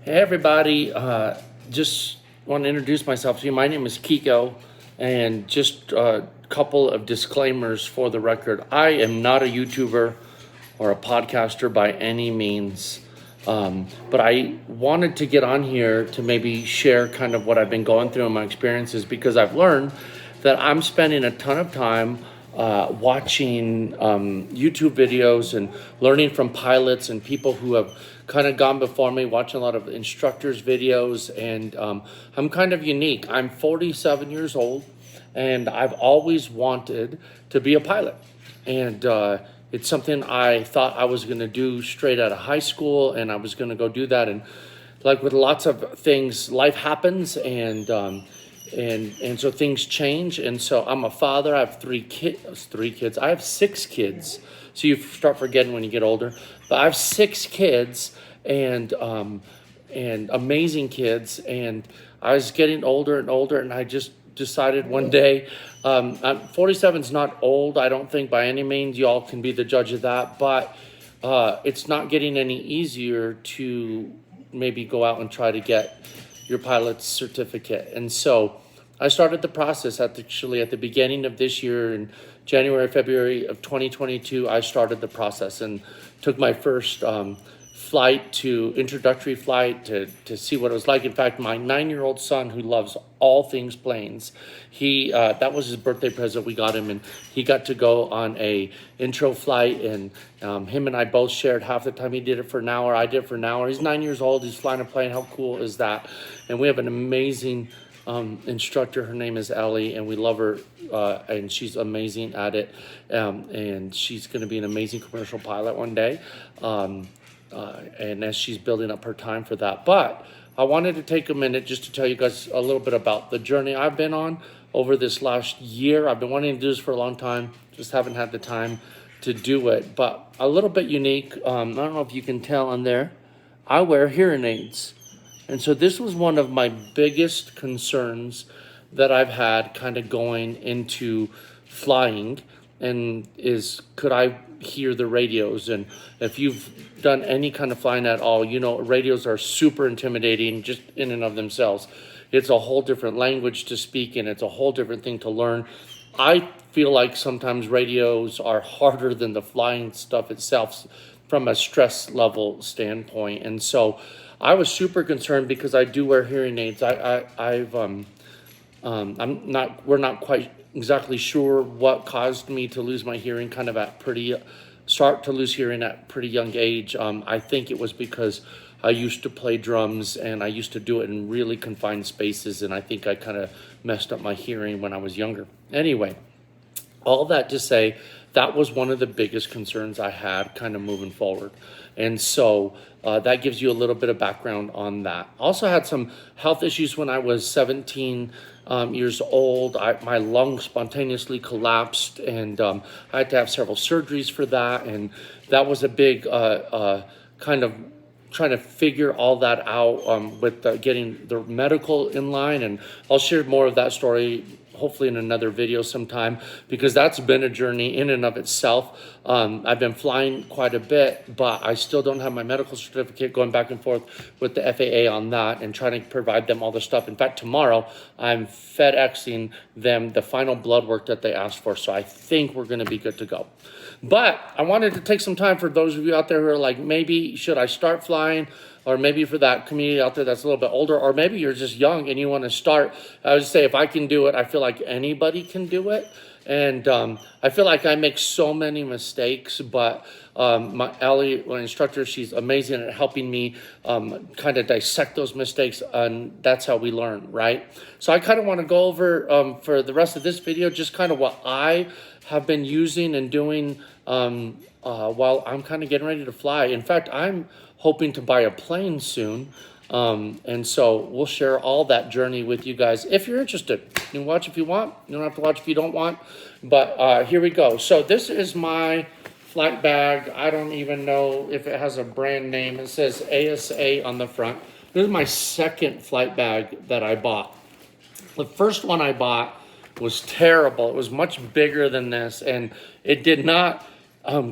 Hey everybody, just want to introduce myself to you. My name is Kiko, and just a couple of disclaimers for the record. I am not a YouTuber or a podcaster by any means, but I wanted to get on here to maybe share kind of what I've been going through and my experiences, because I've learned that I'm spending a ton of time watching YouTube videos and learning from pilots and people who have kind of gone before me, watching a lot of instructors' videos. And I'm kind of unique. I'm 47 years old, and I've always wanted to be a pilot. And it's something I thought I was going to do straight out of high school, and I was going to go do that. And like with lots of things, life happens, and so things change. And so I'm a father. I have three kids. I have six kids. So you start forgetting when you get older. But I have six kids, and amazing kids. And I was getting older and older, and I just decided one day, 47 is not old, I don't think, by any means. You all can be the judge of that. But it's not getting any easier to maybe go out and try to get your pilot's certificate. And so I started the process actually at the beginning of this year. In January, February of 2022, I started the process and took my first introductory flight to see what it was like. In fact, my 9-year-old son, who loves all things planes, that was his birthday present we got him, and he got to go on a intro flight, and him and I both shared half the time. He did it for an hour, I did it for an hour. He's 9 years old, he's flying a plane. How cool is that? And we have an amazing instructor. Her name is Ellie, and we love her, and she's amazing at it, and she's going to be an amazing commercial pilot one day. And as she's building up her time for that. But I wanted to take a minute just to tell you guys a little bit about the journey I've been on over this last year. I've been wanting to do this for a long time, just haven't had the time to do it. But a little bit unique, I don't know if you can tell on there, I wear hearing aids. And so this was one of my biggest concerns that I've had kind of going into flying, and is, could I hear the radios? And if you've done any kind of flying at all, you know radios are super intimidating just in and of themselves. It's a whole different language to speak, and it's a whole different thing to learn. I feel like sometimes radios are harder than the flying stuff itself from a stress level standpoint. And so I was super concerned because I do wear hearing aids. We're not quite exactly sure what caused me to lose my hearing kind of start to lose hearing at pretty young age. I think it was because I used to play drums, and I used to do it in really confined spaces, and I think I kind of messed up my hearing when I was younger. Anyway, all that to say, that was one of the biggest concerns I had kind of moving forward. And so that gives you a little bit of background on that. Also had some health issues when I was 17 years old. My lungs spontaneously collapsed, and I had to have several surgeries for that. And that was a big kind of trying to figure all that out with getting the medical in line. And I'll share more of that story hopefully in another video sometime, because that's been a journey in and of itself. I've been flying quite a bit, but I still don't have my medical certificate, going back and forth with the FAA on that and trying to provide them all the stuff. In fact, tomorrow I'm FedExing them the final blood work that they asked for. So I think we're going to be good to go. But I wanted to take some time for those of you out there who are like, maybe should I start flying? Or maybe for that community out there that's a little bit older, or maybe you're just young and you want to start. I would say, if I can do it, I feel like anybody can do it. And I feel like I make so many mistakes, but my Ellie, my instructor, she's amazing at helping me kind of dissect those mistakes, and that's how we learn, right? So I kind of want to go over for the rest of this video just kind of what I have been using and doing while I'm kind of getting ready to fly. In fact, I'm hoping to buy a plane soon. And so we'll share all that journey with you guys. If you're interested, you can watch if you want. You don't have to watch if you don't want. But here we go. So this is my flight bag. I don't even know if it has a brand name. It says ASA on the front. This is my second flight bag that I bought. The first one I bought was terrible. It was much bigger than this, and it did not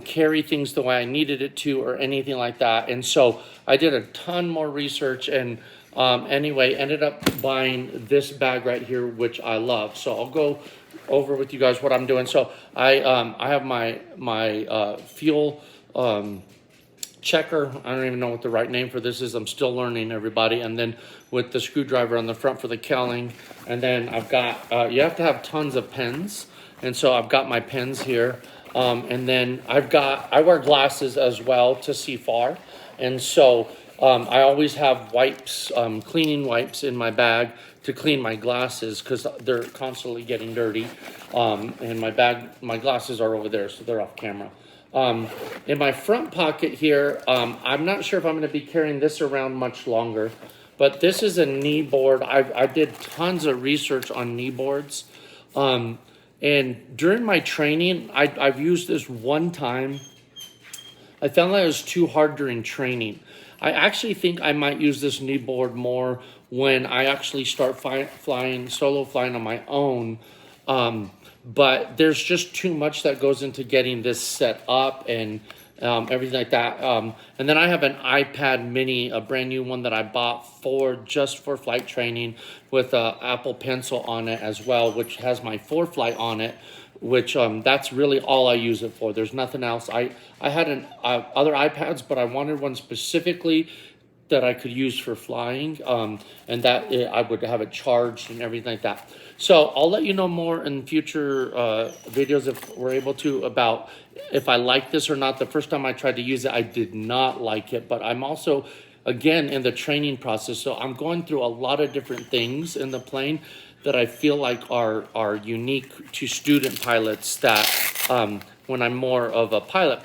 carry things the way I needed it to or anything like that. And so I did a ton more research and anyway, ended up buying this bag right here, which I love. So I'll go over with you guys what I'm doing. So I have my fuel checker. I don't even know what the right name for this is. I'm still learning, everybody. And then with the screwdriver on the front for the cowling. And then I've got, you have to have tons of pens. And so I've got my pens here. And then I wear glasses as well to see far. And so I always have wipes, cleaning wipes in my bag to clean my glasses because they're constantly getting dirty. And my glasses are over there, so they're off camera. In my front pocket here, I'm not sure if I'm going to be carrying this around much longer, but this is a knee board. I did tons of research on knee boards. And during my training, I've used this one time. I found that it was too hard during training. I actually think I might use this knee board more when I actually start solo flying on my own. But there's just too much that goes into getting this set up and everything like that. And then I have an iPad mini, a brand new one that I bought just for flight training with an Apple Pencil on it as well, which has my ForeFlight on it, which that's really all I use it for. There's nothing else. I had other iPads, but I wanted one specifically that I could use for flying, and that I would have it charged and everything like that. So I'll let you know more in future videos if we're able to about if I like this or not. The first time I tried to use it, I did not like it, but I'm also, again, in the training process. So I'm going through a lot of different things in the plane that I feel like are unique to student pilots that when I'm more of a pilot,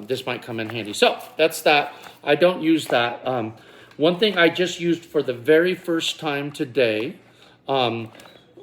this might come in handy. So that's that. I don't use that. One thing I just used for the very first time today, and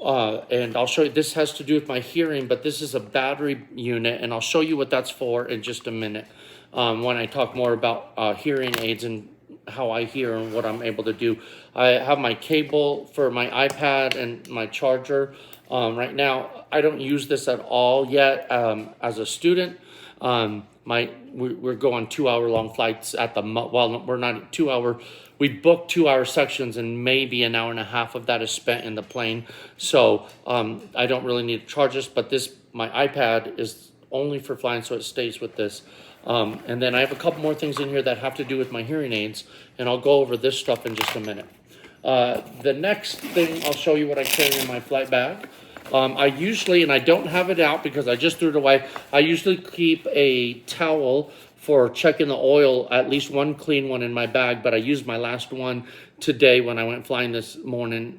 I'll show you, this has to do with my hearing, but this is a battery unit, and I'll show you what that's for in just a minute when I talk more about hearing aids and how I hear and what I'm able to do. I have my cable for my iPad and my charger. Right now, I don't use this at all yet as a student. We're going 2-hour-long flights at the well, we're not 2 hour. We book 2-hour sections, and maybe an hour and a half of that is spent in the plane. So I don't really need to charge this, but my iPad is only for flying, so it stays with this. And then I have a couple more things in here that have to do with my hearing aids, and I'll go over this stuff in just a minute. The next thing, I'll show you what I carry in my flight bag. I usually, and I don't have it out because I just threw it away, I usually keep a towel for checking the oil, at least one clean one in my bag, but I used my last one today when I went flying this morning,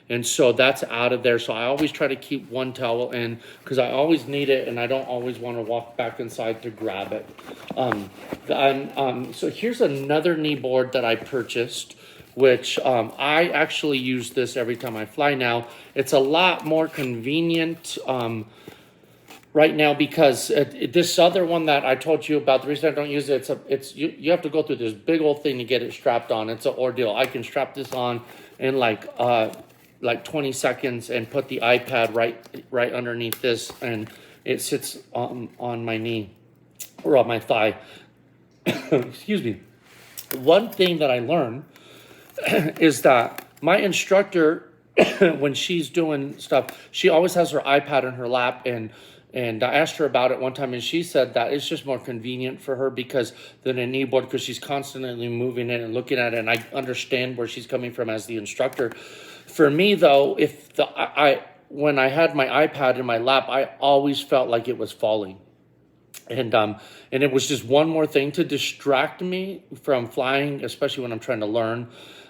and so that's out of there. So I always try to keep one towel in because I always need it, and I don't always want to walk back inside to grab it. So here's another knee board that I purchased, which I actually use this every time I fly now. It's a lot more convenient right now because this other one that I told you about, the reason I don't use it, you have to go through this big old thing to get it strapped on. It's an ordeal. I can strap this on in like 20 seconds and put the iPad right underneath this, and it sits on my knee or on my thigh. Excuse me. One thing that I learned is that my instructor, when she's doing stuff, she always has her iPad in her lap, and I asked her about it one time, and she said that it's just more convenient for her than a knee board because she's constantly moving it and looking at it, and I understand where she's coming from as the instructor. For me, though, when I had my iPad in my lap, I always felt like it was falling. And it was just one more thing to distract me from flying, especially when I'm trying to learn.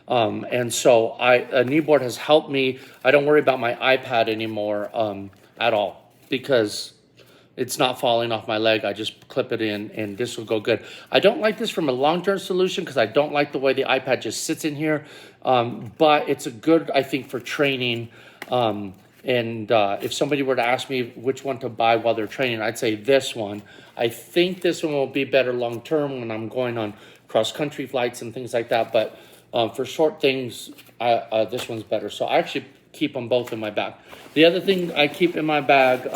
And so a knee board has helped me. I don't worry about my iPad anymore at all because it's not falling off my leg. I just clip it in, and this will go good. I don't like this from a long-term solution because I don't like the way the iPad just sits in here. But it's a good, I think, for training. And if somebody were to ask me which one to buy while they're training, I'd say this one. I think this one will be better long-term when I'm going on cross-country flights and things like that. But for short things, this one's better. So I actually keep them both in my bag. The other thing I keep in my bag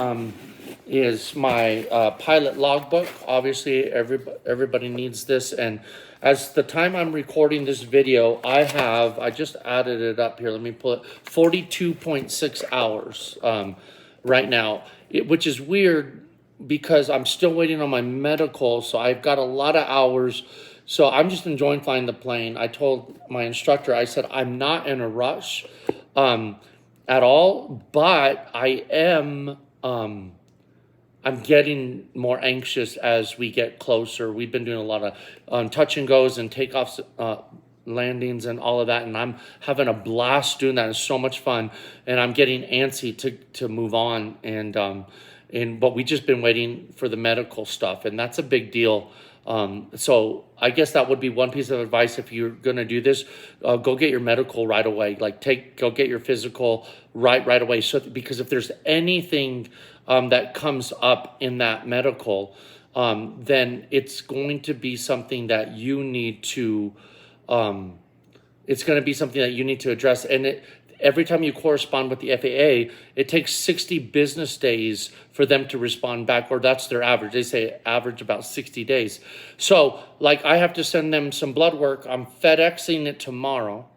is my pilot logbook. Obviously, everybody needs this. And as the time I'm recording this video, I just added it up here. Let me pull it, 42.6 hours right now, which is weird because I'm still waiting on my medical. So I've got a lot of hours. So I'm just enjoying flying the plane. I told my instructor, I said, I'm not in a rush at all, but I am, I'm getting more anxious as we get closer. We've been doing a lot of touch and goes and takeoffs, landings and all of that, and I'm having a blast doing that. It's so much fun, and I'm getting antsy to move on. But we just been waiting for the medical stuff, and that's a big deal. So I guess that would be one piece of advice. If you're going to do this, go get your medical right away. Go get your physical right away. So, because if there's anything, that comes up in that medical, then it's going to be something that you need to, it's going to be something that you need to address. And every time you correspond with the FAA, it takes 60 business days for them to respond back, or that's their average. They say average about 60 days. So like I have to send them some blood work. I'm FedExing it tomorrow.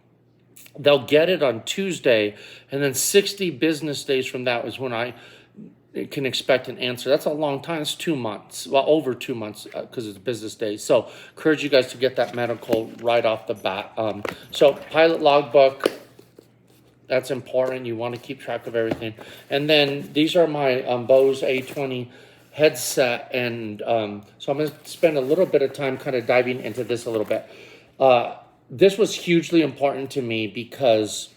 They'll get it on Tuesday, and then 60 business days from that is when I can expect an answer. That's a long time. It's 2 months. Well, over 2 months because it's business days. So encourage you guys to get that medical right off the bat. So pilot logbook, that's important. You want to keep track of everything. And then these are my Bose A20 headset. And so I'm going to spend a little bit of time kind of diving into this a little bit. This was hugely important to me because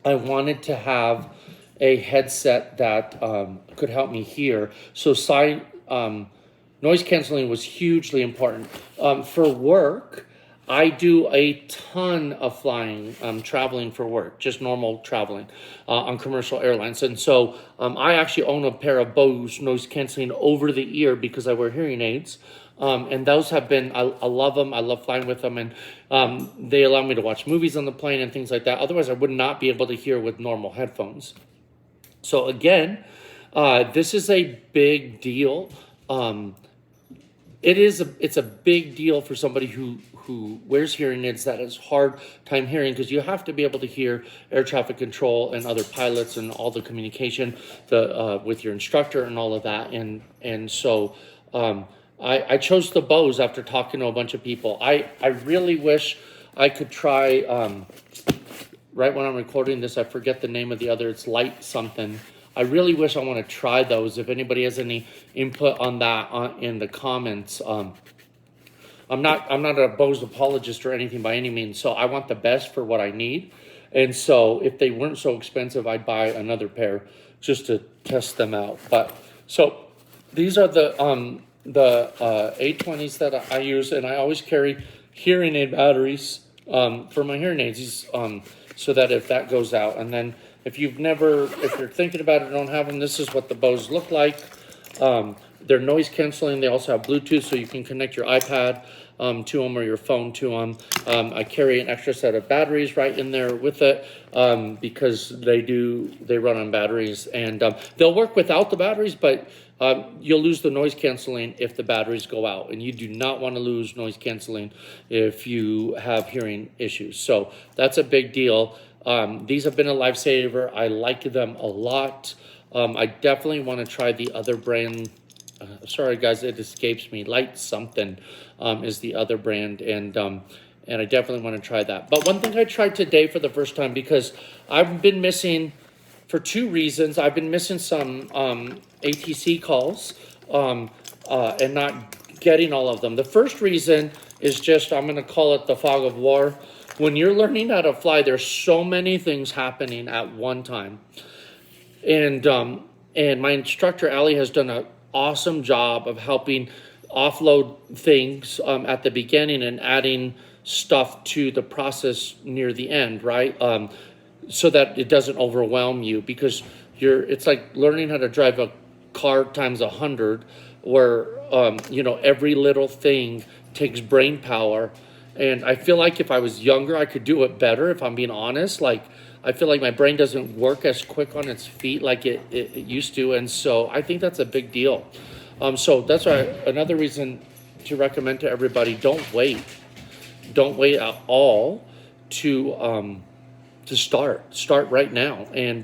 I wanted to have a headset that could help me hear. So noise canceling was hugely important. For work, I do a ton of flying, traveling for work, just normal traveling on commercial airlines. And so I actually own a pair of Bose noise canceling over the ear because I wear hearing aids. And those have been, I love them. I love flying with them. And they allow me to watch movies on the plane and things like that. Otherwise, I would not be able to hear with normal headphones. So again, this is a big deal. It's a big deal for somebody who wears hearing aids that has hard time hearing, because you have to be able to hear air traffic control and other pilots and all the communication with your instructor and all of that. And so I chose the Bose after talking to a bunch of people. I really wish I could try, right when I'm recording this, I forget the name of the other, it's Light something. I really wish I want to try those. If anybody has any input on that in the comments, I'm not a Bose apologist or anything by any means. So I want the best for what I need. And so if they weren't so expensive, I'd buy another pair just to test them out. But so these are the A20s that I use, and I always carry hearing aid batteries for my hearing aids, so that if that goes out. And then if you're thinking about it and don't have them, this is what the Bose look like. They're noise canceling. They also have Bluetooth, so you can connect your iPad to them or your phone to them. I carry an extra set of batteries right in there with it because they run on batteries, and they'll work without the batteries, but you'll lose the noise canceling if the batteries go out, and you do not want to lose noise canceling if you have hearing issues. So that's a big deal. These have been a lifesaver. I like them a lot. I definitely want to try the other brand. Sorry guys, it escapes me. Light something is the other brand, and I definitely want to try that. But one thing I tried today for the first time, because I've been missing for two reasons. I've been missing some ATC calls and not getting all of them. The first reason is just, I'm going to call it the fog of war. When you're learning how to fly, there's so many things happening at one time. And my instructor, Ali, has done an awesome job of helping offload things at the beginning and adding stuff to the process near the end, right? So that it doesn't overwhelm you, because it's like learning how to drive a car times 100, where every little thing takes brain power. And I feel like if I was younger, I could do it better, if I'm being honest. Like I feel like my brain doesn't work as quick on its feet like it used to. And so I think that's a big deal. So that's why another reason to recommend to everybody, don't wait. Don't wait at all to start right now, and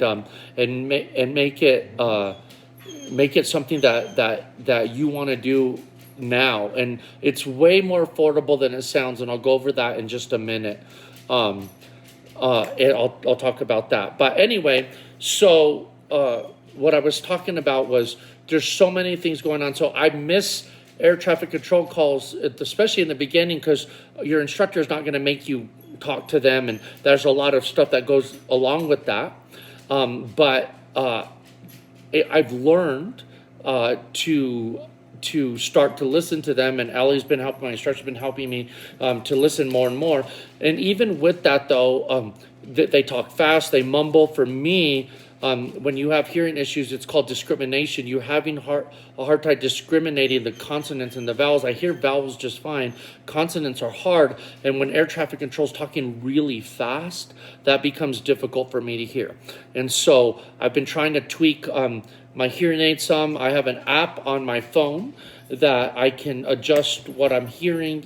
make it something that you want to do now. And it's way more affordable than it sounds, and I'll go over that in just a minute. And I'll talk about that. But anyway, so what I was talking about was there's so many things going on. So I miss air traffic control calls, especially in the beginning, because your instructor is not going to make you talk to them, and there's a lot of stuff that goes along with that. But I've learned to start to listen to them, and Ellie's been helping, my instructor's been helping me to listen more and more. And even with that, though, they talk fast, they mumble. For me, when you have hearing issues, it's called discrimination. You're having a hard time discriminating the consonants and the vowels. I hear vowels just fine. Consonants are hard. And when air traffic control is talking really fast, that becomes difficult for me to hear. And so I've been trying to tweak my hearing aid some. I have an app on my phone that I can adjust what I'm hearing,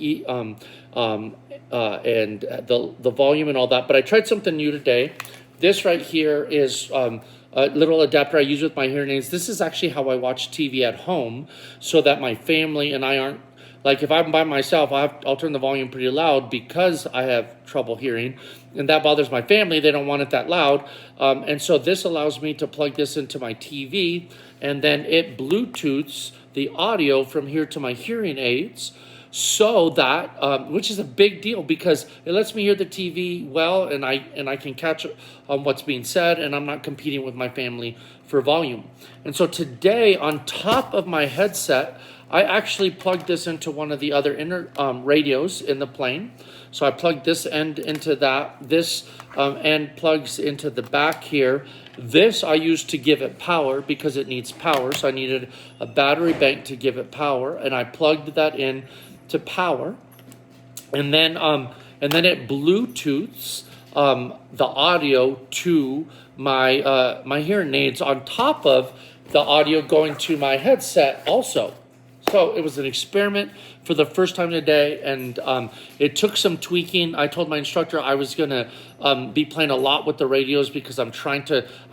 and the volume and all that. But I tried something new today. This right here is a little adapter I use with my hearing aids. This is actually how I watch TV at home, so that my family and I aren't, like if I'm by myself, I'll turn the volume pretty loud because I have trouble hearing, and that bothers my family. They don't want it that loud. And so this allows me to plug this into my TV, and then it Bluetooths the audio from here to my hearing aids, so that, which is a big deal because it lets me hear the TV well, and I can catch what's being said, and I'm not competing with my family for volume. And so today, on top of my headset, I actually plugged this into one of the other inner radios in the plane. So I plugged this end into that. This end plugs into the back here. This I used to give it power because it needs power. So I needed a battery bank to give it power, and I plugged that in to power, and then it Bluetooths the audio to my my hearing aids on top of the audio going to my headset also. So it was an experiment for the first time today, and it took some tweaking. I told my instructor I was going to be playing a lot with the radios because I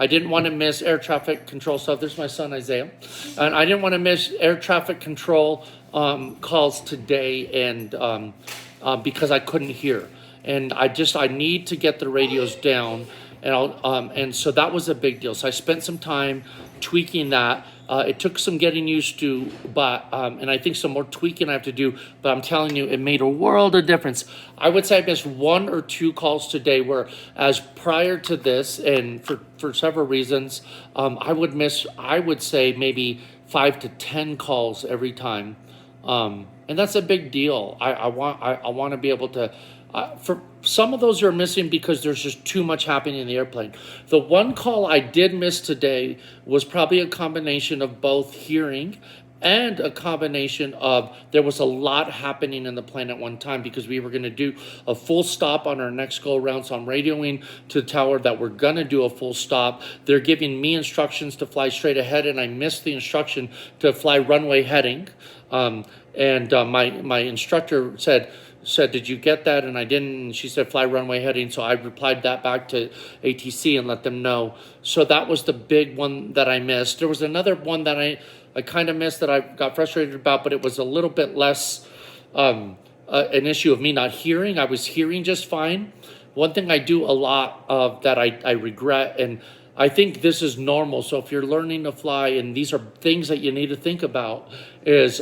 didn't want to miss air traffic control stuff. There's my son, Isaiah. And I didn't want to miss air traffic control calls today, and because I couldn't hear. And I need to get the radios down, and so that was a big deal. So I spent some time tweaking that. It took some getting used to, but and I think some more tweaking I have to do, but I'm telling you, it made a world of difference. I would say I missed 1 or 2 calls today, whereas prior to this, and for several reasons, I would say maybe 5 to 10 calls every time. And that's a big deal. I want to be able to, for some of those are missing because there's just too much happening in the airplane. The one call I did miss today was probably a combination of both hearing and a combination of there was a lot happening in the plane at one time because we were going to do a full stop on our next go around. So I'm radioing to the tower that we're going to do a full stop. They're giving me instructions to fly straight ahead, and I missed the instruction to fly runway heading. My instructor said, did you get that? And I didn't. And she said, fly runway heading. So I replied that back to ATC and let them know. So that was the big one that I missed. There was another one that I kind of missed that I got frustrated about, but it was a little bit less an issue of me not hearing. I was hearing just fine. One thing I do a lot of that I regret, and I think this is normal. So if you're learning to fly, and these are things that you need to think about, is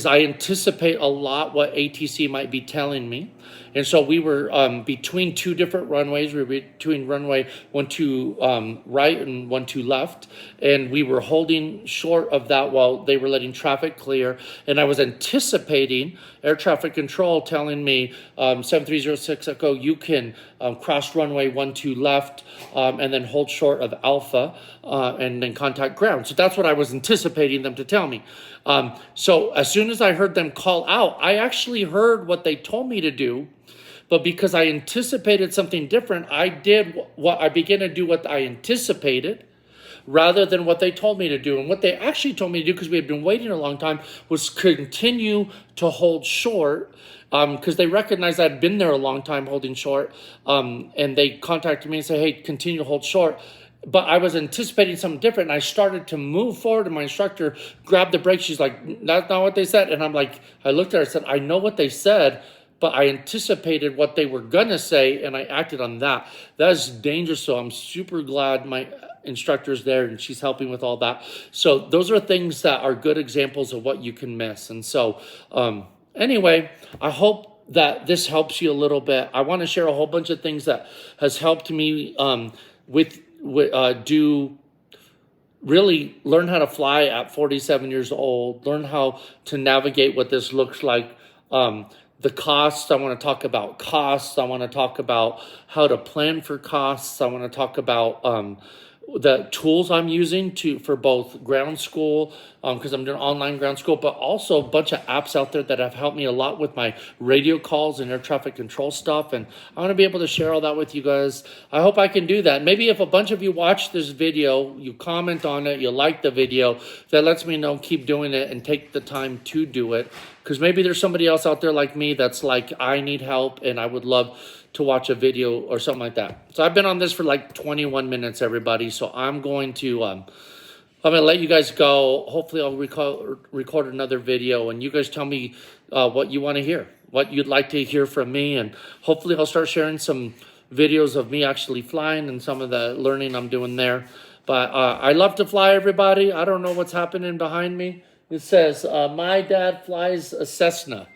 I anticipate a lot what ATC might be telling me. And so we were between 2 different runways. We were between runway 12 right and 12 left. And we were holding short of that while they were letting traffic clear. And I was anticipating air traffic control telling me 7306 Echo, you can cross runway 12 left and then hold short of Alpha and then contact ground. So that's what I was anticipating them to tell me. So as soon as I heard them call out, I actually heard what they told me to do, But because I anticipated something different, I began to do what I anticipated rather than what they told me to do. And what they actually told me to do, because we had been waiting a long time, was continue to hold short, because they recognized I'd been there a long time holding short, and they contacted me and said, hey, continue to hold short. But I was anticipating something different, and I started to move forward, and my instructor grabbed the brake. She's like, that's not what they said. And I'm like, I looked at her and said, I know what they said, but I anticipated what they were going to say, and I acted on that. That is dangerous, so I'm super glad my instructor's there, and she's helping with all that. So those are things that are good examples of what you can miss. And so anyway, I hope that this helps you a little bit. I want to share a whole bunch of things that has helped me really learn how to fly at 47 years old, learn how to navigate what this looks like. The costs, I want to talk about costs. I want to talk about how to plan for costs. I want to talk about the tools I'm using for both ground school, because I'm doing online ground school, but also a bunch of apps out there that have helped me a lot with my radio calls and air traffic control stuff. And I want to be able to share all that with you guys. I hope I can do that. Maybe if a bunch of you watch this video, you comment on it, you like the video, that lets me know keep doing it and take the time to do it. Because maybe there's somebody else out there like me that's like, I need help and I would love to watch a video or something like that. So I've been on this for like 21 minutes, everybody. So I'm going to let you guys go. Hopefully I'll record another video, and you guys tell me what you want to hear, what you'd like to hear from me. And hopefully I'll start sharing some videos of me actually flying and some of the learning I'm doing there. But I love to fly, everybody. I don't know what's happening behind me. It says, my dad flies a Cessna.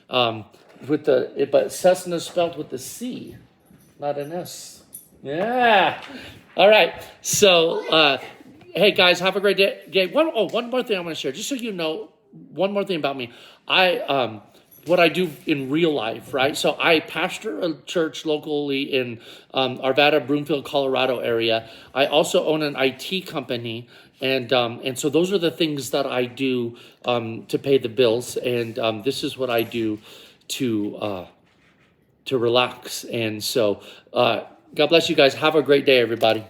But Cessna spelled with a C, not an S. Yeah. All right. So, hey guys, have a great day. One more thing I want to share, just so you know, one more thing about me. What I do in real life, right? So I pastor a church locally in Arvada, Broomfield, Colorado area. I also own an IT company, and so those are the things that I do to pay the bills, and this is what I do to relax. And so God bless you guys. Have a great day, everybody.